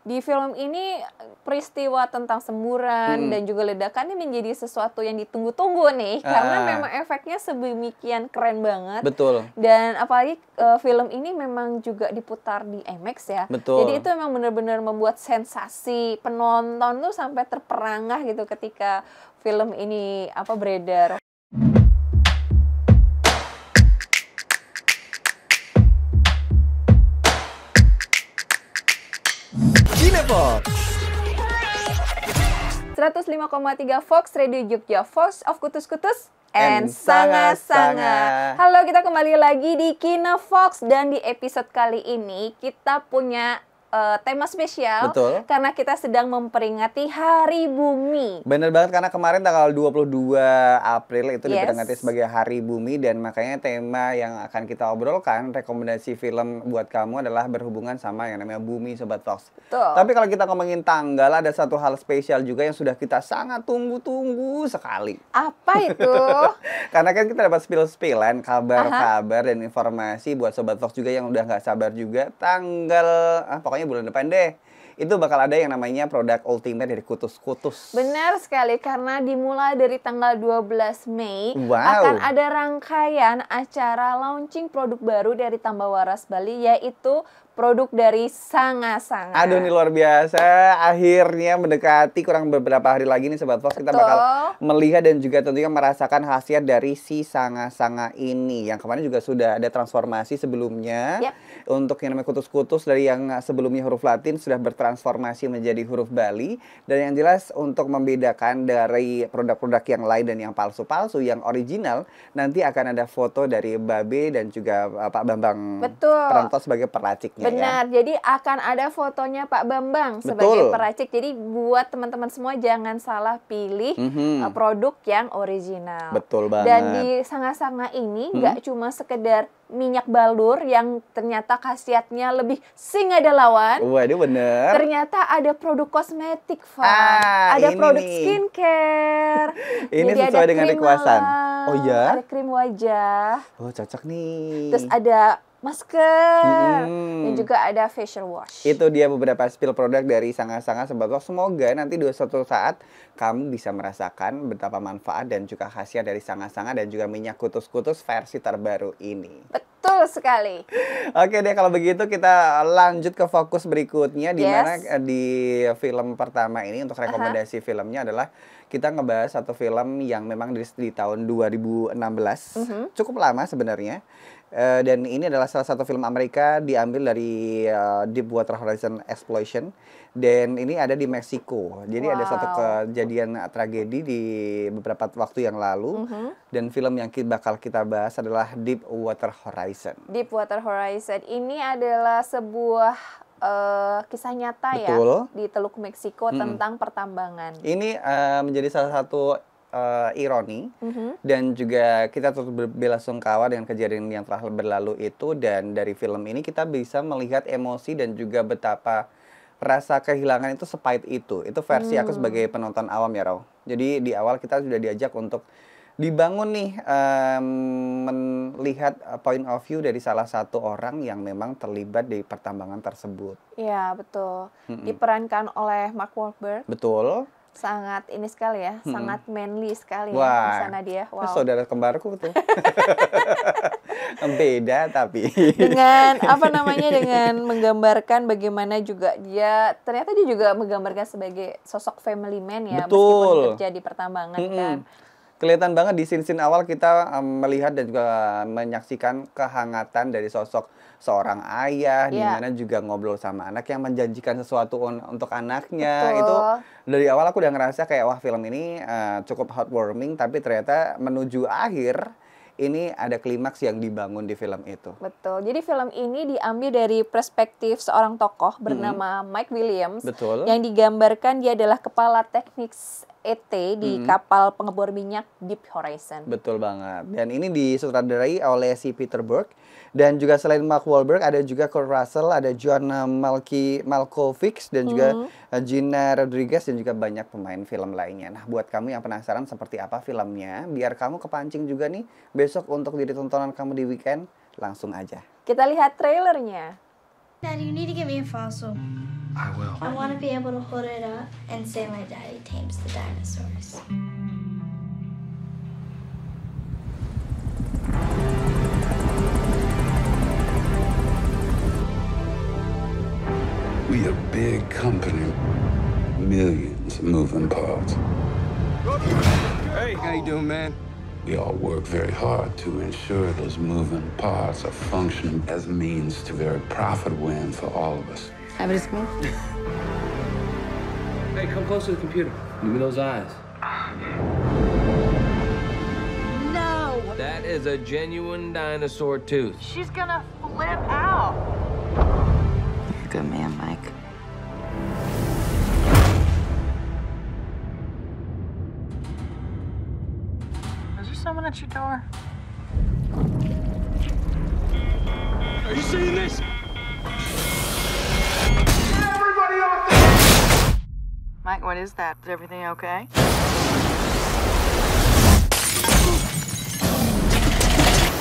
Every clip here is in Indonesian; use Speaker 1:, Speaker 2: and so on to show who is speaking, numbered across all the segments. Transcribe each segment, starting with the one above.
Speaker 1: di film ini peristiwa tentang semburan dan juga ledakan ini menjadi sesuatu yang ditunggu-tunggu nih, karena memang efeknya sedemikian keren banget.
Speaker 2: Betul.
Speaker 1: Dan apalagi film ini memang juga diputar di IMAX ya.
Speaker 2: Betul.
Speaker 1: Jadi itu memang benar-benar membuat sensasi penonton tuh sampai terperangah gitu ketika film ini beredar.
Speaker 2: Cinefox
Speaker 1: 105,3 Fox Radio Jogja, Fox of Kutus-Kutus
Speaker 2: and
Speaker 1: Sanga-Sanga. Halo, kita kembali lagi di Kinefox dan di episode kali ini kita punya tema spesial.
Speaker 2: Betul.
Speaker 1: Karena kita sedang memperingati Hari Bumi.
Speaker 2: Bener banget, karena kemarin tanggal 22 April itu diperingati sebagai Hari Bumi, dan makanya tema yang akan kita obrolkan, rekomendasi film buat kamu adalah berhubungan sama yang namanya Bumi, Sobat Fox.
Speaker 1: Betul.
Speaker 2: Tapi kalau kita ngomongin tanggal, ada satu hal spesial juga yang sudah kita sangat tunggu-tunggu sekali.
Speaker 1: Apa itu?
Speaker 2: Karena kan kita dapat spill-spillan, kabar-kabar dan informasi buat Sobat Fox juga yang udah nggak sabar juga. Tanggal, pokoknya bulan depan deh, itu bakal ada yang namanya produk ultimate dari Kutus-Kutus.
Speaker 1: Benar sekali, karena dimulai dari tanggal 12 Mei akan ada rangkaian acara launching produk baru dari Tambawaras Bali, yaitu produk dari Sanga-Sanga.
Speaker 2: Aduh, ini luar biasa. Akhirnya mendekati kurang beberapa hari lagi nih Sobat Fox, kita bakal melihat dan juga tentunya merasakan khasiat dari si Sanga-Sanga ini. Yang kemarin juga sudah ada transformasi sebelumnya. Untuk yang namanya Kutus-Kutus, dari yang sebelumnya huruf Latin sudah bertransformasi menjadi huruf Bali. Dan yang jelas untuk membedakan dari produk-produk yang lain dan yang palsu-palsu, yang original, nanti akan ada foto dari Babe dan juga Pak Bambang Pranto sebagai peraciknya.
Speaker 1: Benar, jadi akan ada fotonya Pak Bambang sebagai peracik. Jadi buat teman-teman semua jangan salah pilih produk yang original.
Speaker 2: Betul banget.
Speaker 1: Dan di Sanga-Sanga ini nggak cuma sekedar minyak balur yang ternyata khasiatnya lebih singadelawan.
Speaker 2: Waduh, bener.
Speaker 1: Ternyata ada produk kosmetik, ada produk skincare.
Speaker 2: Ini
Speaker 1: jadi
Speaker 2: sesuai
Speaker 1: ada
Speaker 2: dengan
Speaker 1: krim
Speaker 2: requestan.
Speaker 1: malam,
Speaker 2: Oh ya?
Speaker 1: ada krim wajah.
Speaker 2: Oh, cocok nih.
Speaker 1: Terus ada masker dan juga ada facial wash.
Speaker 2: Itu dia beberapa spill produk dari Sanga-Sanga Sobat Fox. Semoga nanti di suatu saat kamu bisa merasakan betapa manfaat dan juga khasiat dari Sanga-Sanga dan juga minyak Kutus-Kutus versi terbaru ini.
Speaker 1: Betul sekali.
Speaker 2: Oke deh, kalau begitu kita lanjut ke fokus berikutnya, di mana di film pertama ini untuk rekomendasi filmnya adalah kita ngebahas satu film yang memang di tahun 2016. Cukup lama sebenarnya. Dan ini adalah salah satu film Amerika, diambil dari Deepwater Horizon Exploration, dan ini ada di Meksiko. Jadi ada satu kejadian tragedi di beberapa waktu yang lalu, dan film yang bakal kita bahas adalah Deepwater Horizon.
Speaker 1: Deepwater Horizon ini adalah sebuah kisah nyata di Teluk Meksiko tentang pertambangan.
Speaker 2: Ini menjadi salah satu ironi, dan juga kita turut berbelasungkawa dengan kejadian yang telah berlalu itu. Dan dari film ini kita bisa melihat emosi dan juga betapa rasa kehilangan itu sepahit itu. Itu versi aku sebagai penonton awam ya, Raw. Jadi di awal kita sudah diajak untuk dibangun nih, melihat point of view dari salah satu orang yang memang terlibat di pertambangan tersebut.
Speaker 1: Iya, betul. Diperankan oleh Mark Wahlberg.
Speaker 2: Betul.
Speaker 1: Sangat ini sekali ya, sangat manly sekali ya di sana dia.
Speaker 2: Wow. Saudara kembarku tuh. Beda tapi.
Speaker 1: Dengan dengan menggambarkan bagaimana juga ternyata dia juga menggambarkan sebagai sosok family man ya. Meskipun kerja di pertambangan kan.
Speaker 2: Kelihatan banget di scene-scene awal kita melihat dan juga menyaksikan kehangatan dari sosok seorang ayah, di mana juga ngobrol sama anak yang menjanjikan sesuatu untuk anaknya. Itu dari awal aku udah ngerasa kayak wah, film ini cukup heartwarming, tapi ternyata menuju akhir ini ada klimaks yang dibangun di film itu.
Speaker 1: Betul. Jadi film ini diambil dari perspektif seorang tokoh bernama Mike Williams.
Speaker 2: Betul.
Speaker 1: Yang digambarkan dia adalah kepala teknik ET di kapal pengebor minyak Deep Horizon.
Speaker 2: Betul banget. Dan ini disutradarai oleh si Peter Berg. Dan juga selain Mark Wahlberg ada juga Kurt Russell, ada John Malkovich, dan juga Gina Rodriguez, dan juga banyak pemain film lainnya. Nah, buat kamu yang penasaran seperti apa filmnya, biar kamu kepancing juga nih besok untuk jadi tontonan kamu di weekend, langsung aja
Speaker 1: kita lihat trailernya.
Speaker 3: Daddy, you need to get me a fossil. I will.
Speaker 4: I want to be able to hold it up and say my daddy tames the dinosaurs.
Speaker 3: We a big company. Millions of moving parts.
Speaker 5: Hey, how you doing, man?
Speaker 3: We all work very hard to ensure those moving parts are functioning as means to very profitable end for all of us.
Speaker 6: Have it smoke?
Speaker 5: Hey, come close to the computer. Give me those eyes.
Speaker 6: No!
Speaker 5: That is a genuine dinosaur tooth.
Speaker 6: She's gonna flip out. You're a good man, Mike. Is there someone at your door?
Speaker 5: Are you seeing this?
Speaker 6: Mike, what is that? Is everything okay?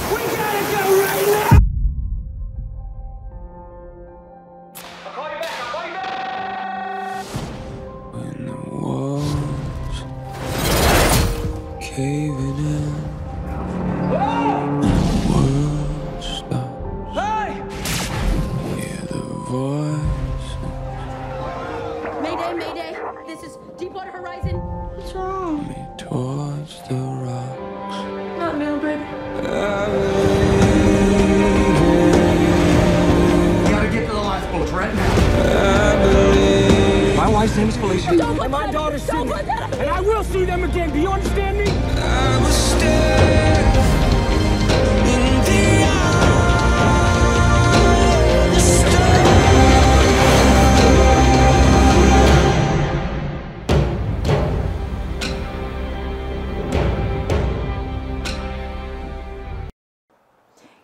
Speaker 5: We gotta go right now! I'll call you back.
Speaker 3: When the walls caving in, the world stops.
Speaker 5: Hey!
Speaker 3: Hear the voice.
Speaker 7: Mayday, Mayday! This is Deepwater Horizon.
Speaker 4: What's wrong?
Speaker 3: Me towards the rocks.
Speaker 7: Not now, baby.
Speaker 8: Gotta get to the lifeboats right now.
Speaker 5: My wife's name is Felicia.
Speaker 7: Don't put
Speaker 5: And my
Speaker 7: that-
Speaker 5: daughter's
Speaker 7: don't
Speaker 5: Sydney.
Speaker 7: put that on me.
Speaker 5: And I will see them again. Do you understand me?
Speaker 3: I was staring in the eye of the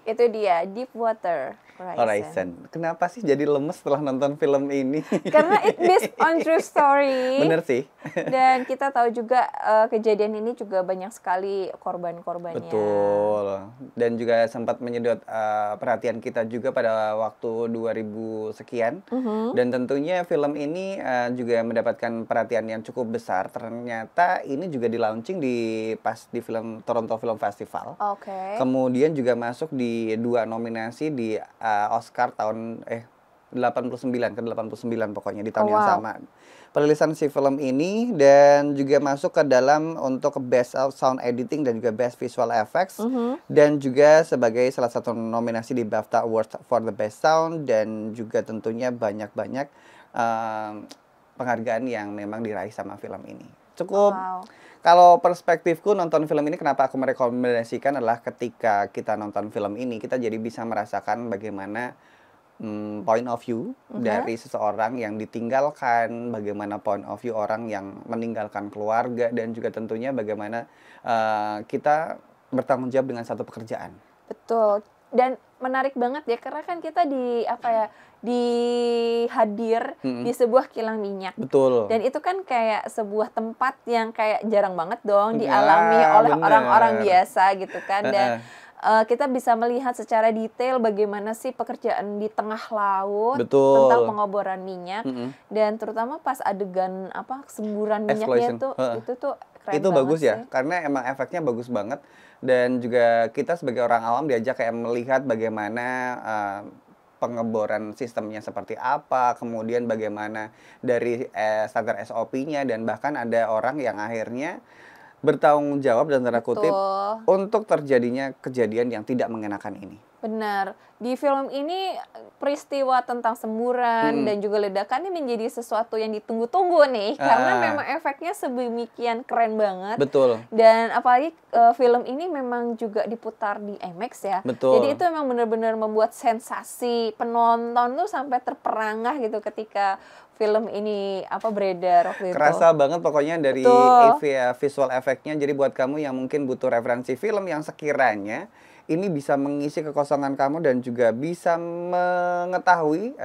Speaker 1: Itu dia Deepwater
Speaker 2: Horizon. Kenapa sih jadi lemes setelah nonton film ini?
Speaker 1: Karena it based on true story.
Speaker 2: Bener sih.
Speaker 1: Dan kita tahu juga kejadian ini juga banyak sekali korban-korbannya.
Speaker 2: Betul. Dan juga sempat menyedot perhatian kita juga pada waktu 2000 sekian. Dan tentunya film ini juga mendapatkan perhatian yang cukup besar. Ternyata ini juga di-launching pas di film Toronto Film Festival.
Speaker 1: Oke.
Speaker 2: Kemudian juga masuk di 2 nominasi di Oscar tahun 89 pokoknya di tahun yang sama. Perilisan si film ini dan juga masuk ke dalam untuk Best Sound Editing dan juga Best Visual Effects dan juga sebagai salah satu nominasi di BAFTA Award for the Best Sound dan juga tentunya banyak-banyak penghargaan yang memang diraih sama film ini. Cukup. Kalau perspektifku nonton film ini kenapa aku merekomendasikan adalah ketika kita nonton film ini kita jadi bisa merasakan bagaimana point of view dari seseorang yang ditinggalkan, bagaimana point of view orang yang meninggalkan keluarga dan juga tentunya bagaimana kita bertanggung jawab dengan satu pekerjaan.
Speaker 1: Betul. Dan menarik banget ya karena kan kita dihadir di sebuah kilang minyak.
Speaker 2: Betul.
Speaker 1: Dan itu kan kayak sebuah tempat yang kayak jarang banget dong dialami oleh orang-orang biasa gitu kan. Dan kita bisa melihat secara detail bagaimana sih pekerjaan di tengah laut.
Speaker 2: Betul.
Speaker 1: Tentang pengoboran minyak. Dan terutama pas adegan semburan minyaknya itu tuh keren
Speaker 2: itu
Speaker 1: banget
Speaker 2: bagus ya,
Speaker 1: sih.
Speaker 2: karena emang efeknya bagus banget. Dan juga kita sebagai orang awam diajak kayak melihat bagaimana pengeboran sistemnya seperti apa, kemudian bagaimana dari standar SOP-nya, dan bahkan ada orang yang akhirnya bertanggung jawab dan tanda kutip untuk terjadinya kejadian yang tidak mengenakan ini.
Speaker 1: Benar. Di film ini peristiwa tentang semburan dan juga ledakan ini menjadi sesuatu yang ditunggu-tunggu nih. Karena memang efeknya sedemikian keren banget.
Speaker 2: Betul.
Speaker 1: Dan apalagi film ini memang juga diputar di IMAX ya.
Speaker 2: Betul.
Speaker 1: Jadi itu memang benar-benar membuat sensasi penonton tuh sampai terperangah gitu ketika film ini beredar waktu itu.
Speaker 2: Kerasa banget pokoknya dari visual efeknya. Jadi buat kamu yang mungkin butuh referensi film yang sekiranya ini bisa mengisi kekosongan kamu dan juga bisa mengetahui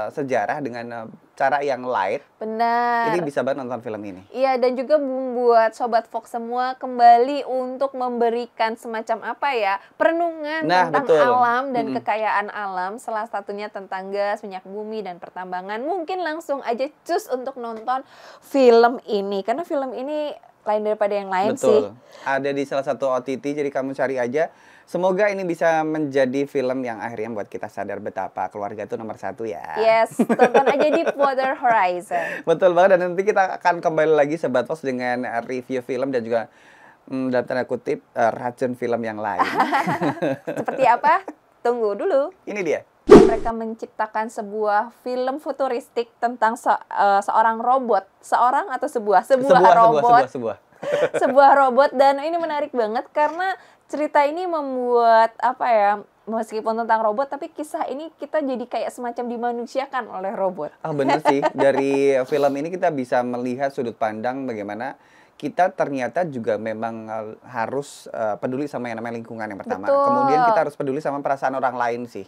Speaker 2: sejarah dengan cara yang light.
Speaker 1: Benar.
Speaker 2: Ini bisa banget nonton film ini.
Speaker 1: Iya, dan juga membuat Sobat Fox semua kembali untuk memberikan semacam apa ya, perenungan tentang alam dan kekayaan alam. Salah satunya tentang gas, minyak bumi, dan pertambangan. Mungkin langsung aja cus untuk nonton film ini. Karena film ini lain daripada yang lain sih.
Speaker 2: Ada di salah satu OTT, jadi kamu cari aja. Semoga ini bisa menjadi film yang akhirnya buat kita sadar betapa keluarga itu nomor 1 ya.
Speaker 1: Yes, tonton aja Deepwater Horizon.
Speaker 2: Betul banget, dan nanti kita akan kembali lagi Sobat Fox dengan review film dan juga dalam tanda kutip racun film yang lain.
Speaker 1: Seperti apa? Tunggu dulu.
Speaker 2: Ini dia.
Speaker 1: Mereka menciptakan sebuah film futuristik tentang seorang robot. Seorang atau sebuah robot. Sebuah robot, dan ini menarik banget karena cerita ini membuat apa ya, meskipun tentang robot tapi kisah ini kita jadi kayak semacam dimanusiakan oleh robot.
Speaker 2: Bener sih, dari film ini kita bisa melihat sudut pandang bagaimana kita ternyata juga memang harus peduli sama yang namanya lingkungan yang pertama.
Speaker 1: Betul.
Speaker 2: Kemudian kita harus peduli sama perasaan orang lain sih.